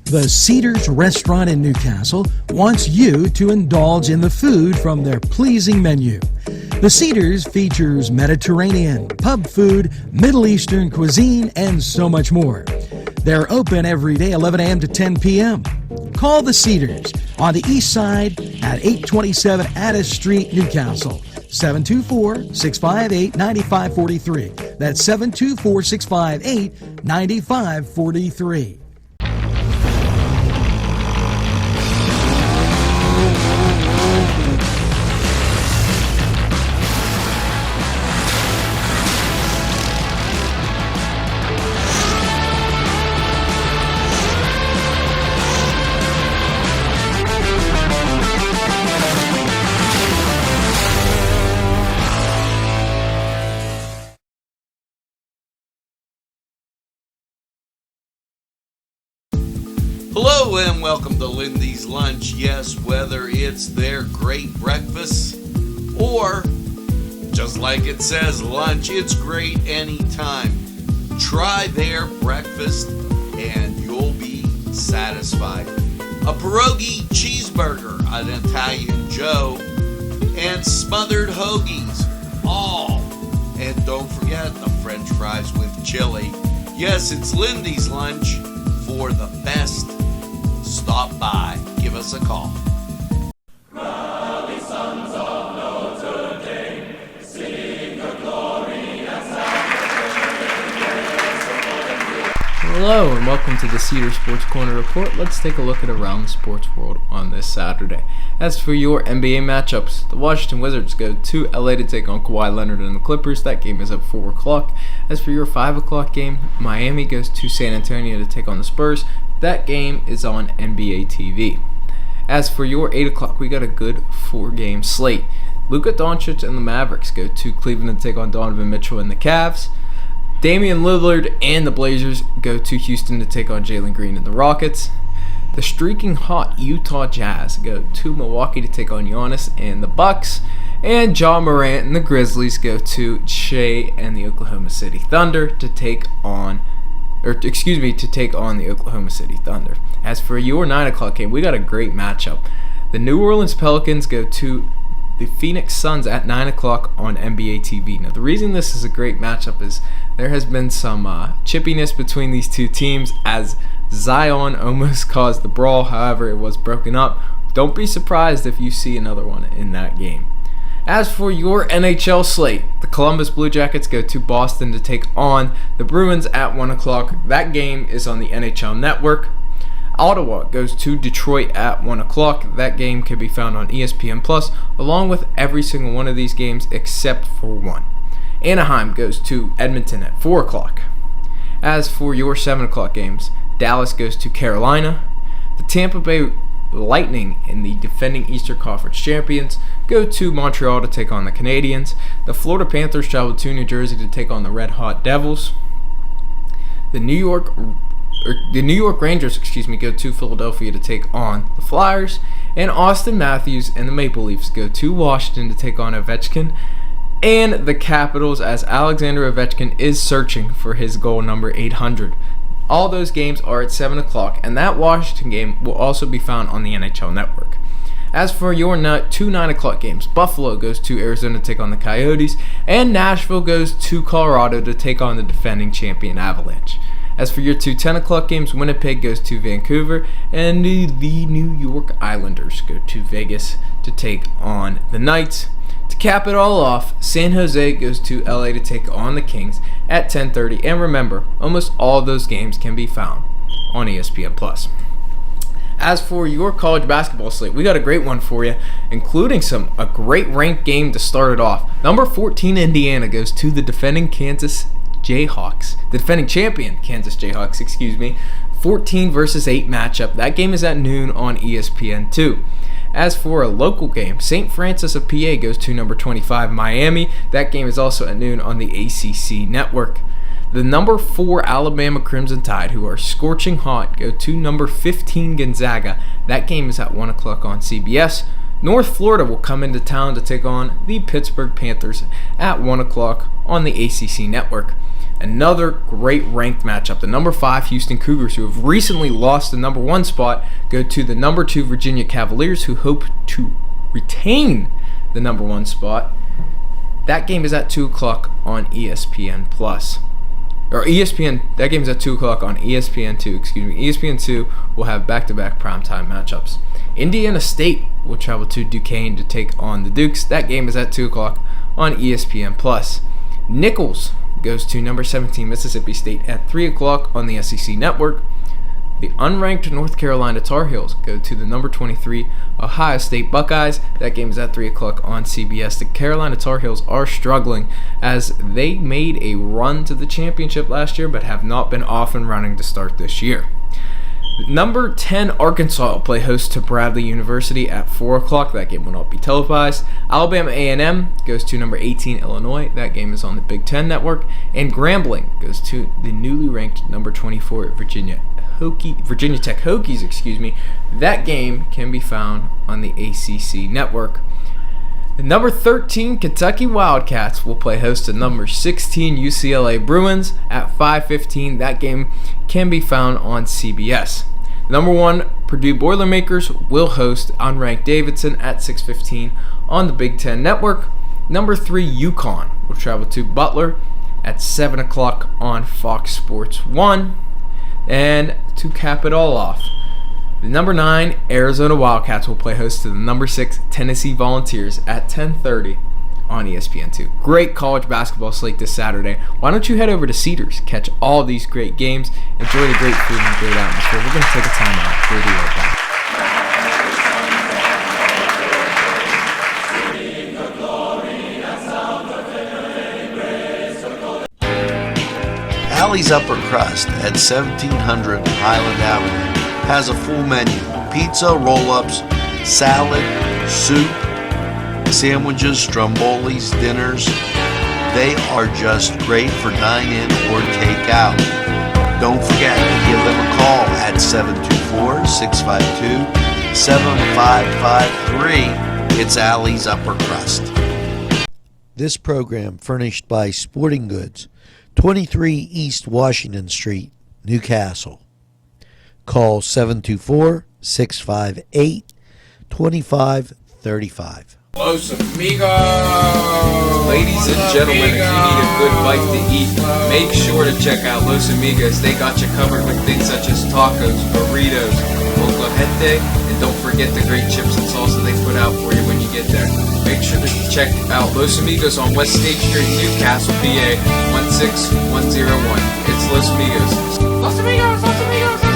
The Cedars restaurant in Newcastle wants you to indulge in the food from their pleasing menu. The Cedars features Mediterranean, pub food, Middle Eastern cuisine, and so much more. They're open every day 11 a.m. to 10 p.m. Call the Cedars on the east side at 827 Addis Street, Newcastle. 724-658-9543. That's 724-658-9543. Hello and welcome to Lindy's Lunch. Yes, whether it's their great breakfast or, just like it says, lunch, it's great anytime. Try their breakfast and you'll be satisfied. A pierogi cheeseburger, an Italian Joe, and smothered hoagies, all. And don't forget the French fries with chili. Yes, it's Lindy's Lunch. For the best, stop by. Give us a call. Rally sons of Notre Dame, sing the glory and Hello and welcome to the Cedars Sports Corner Report. Let's take a look at around the sports world on this Saturday. As for your NBA matchups, the Washington Wizards go to LA to take on Kawhi Leonard and the Clippers. That game is at 4 o'clock. As for your 5 o'clock game, Miami goes to San Antonio to take on the Spurs. That game is on NBA TV. As for your 8 o'clock, we got a good 4-game slate. Luka Doncic and the Mavericks go to Cleveland to take on Donovan Mitchell and the Cavs. Damian Lillard and the Blazers go to Houston to take on Jalen Green and the Rockets. The streaking hot Utah Jazz go to Milwaukee to take on Giannis and the Bucks. And Ja Morant and the Grizzlies go to Shea and the Oklahoma City Thunder to take on the Oklahoma City Thunder. As for your 9 o'clock game, we got a great matchup. The New Orleans Pelicans go to the Phoenix Suns at 9 o'clock on NBA TV. Now, the reason this is a great matchup is there has been some chippiness between these two teams as Zion almost caused the brawl. However, it was broken up. Don't be surprised if you see another one in that game. As for your NHL slate, the Columbus Blue Jackets go to Boston to take on the Bruins at 1 o'clock. That game is on the NHL Network. Ottawa goes to Detroit at 1 o'clock. That game can be found on ESPN Plus, along with every single one of these games except for one. Anaheim goes to Edmonton at 4 o'clock. As for your 7 o'clock games, Dallas goes to Carolina. The Tampa Bay Lightning and the defending Eastern Conference champions go to Montreal to take on the Canadiens. The Florida Panthers travel to New Jersey to take on the Red Hot Devils. The New York Rangers, go to Philadelphia to take on the Flyers. And Austin Matthews and the Maple Leafs go to Washington to take on Ovechkin and the Capitals, as Alexander Ovechkin is searching for his goal number 800. All those games are at 7 o'clock, and that Washington game will also be found on the NHL Network. As for your 2 9 o'clock games, Buffalo goes to Arizona to take on the Coyotes, and Nashville goes to Colorado to take on the defending champion Avalanche. As for your 2 10 o'clock games, Winnipeg goes to Vancouver, and the New York Islanders go to Vegas to take on the Knights. To cap it all off, San Jose goes to LA to take on the Kings at 10:30. And remember, almost all of those games can be found on ESPN Plus. As for your college basketball slate, we got a great one for you, including a great ranked game to start it off. Number 14 Indiana goes to the defending defending champion Kansas Jayhawks, 14 versus 8 matchup. That game is at noon on ESPN2. As for a local game, St. Francis of PA goes to number 25 Miami. That game is also at noon on the ACC network. The number 4 Alabama Crimson Tide, who are scorching hot, go to number 15 Gonzaga. That game is at 1 o'clock on CBS. North Florida will come into town to take on the Pittsburgh Panthers at 1 o'clock on the ACC network. Another great ranked matchup. The number 5 Houston Cougars, who have recently lost the number 1 spot, go to the number 2 Virginia Cavaliers, who hope to retain the number 1 spot. That game is at 2 o'clock on ESPN Plus. Or ESPN, that game is at 2 o'clock on ESPN2, ESPN2 will have back-to-back primetime matchups. Indiana State will travel to Duquesne to take on the Dukes. That game is at 2 o'clock on ESPN Plus. Nichols goes to number 17 Mississippi State at 3 o'clock on the SEC Network. The unranked North Carolina Tar Heels go to the number 23 Ohio State Buckeyes. That game is at 3 o'clock on CBS. The Carolina Tar Heels are struggling as they made a run to the championship last year but have not been off and running to start this year. Number 10 Arkansas will play host to Bradley University at 4 o'clock. That game will not be televised. Alabama A&M goes to number 18 Illinois. That game is on the Big Ten Network. And Grambling goes to the newly ranked number 24 Virginia Tech Hokies. That game can be found on the ACC Network. The number 13 Kentucky Wildcats will play host to number 16 UCLA Bruins at 5:15. That game can be found on CBS. Number 1 Purdue Boilermakers will host unranked Davidson at 6:15 on the Big Ten Network. Number 3 UConn will travel to Butler at 7 o'clock on Fox Sports 1. And to cap it all off, the number 9 Arizona Wildcats will play host to the number 6 Tennessee Volunteers at 10:30 on ESPN2. Great college basketball slate this Saturday. Why don't you head over to Cedars, catch all these great games, enjoy the great food and great atmosphere. We're going to take a time out. We'll be right back. Allie's Upper Crust at 1700 Highland Avenue has a full menu: pizza, roll-ups, salad, soup, sandwiches, strombolis, dinners. They are just great for dine-in or take-out. Don't forget to give them a call at 724-652-7553. It's Allie's Upper Crust. This program furnished by Sporting Goods, 23 East Washington Street, Newcastle. Call 724-658-2535. Los Amigos! Ladies and gentlemen, if you need a good bite to eat, make sure to check out Los Amigos. They got you covered with things such as tacos, burritos, molcajete, and don't forget the great chips and salsa they put out for you when you get there. Make sure to check out Los Amigos on West State Street, Newcastle, PA 16101. It's Los Amigos. Los Amigos! Los Amigos!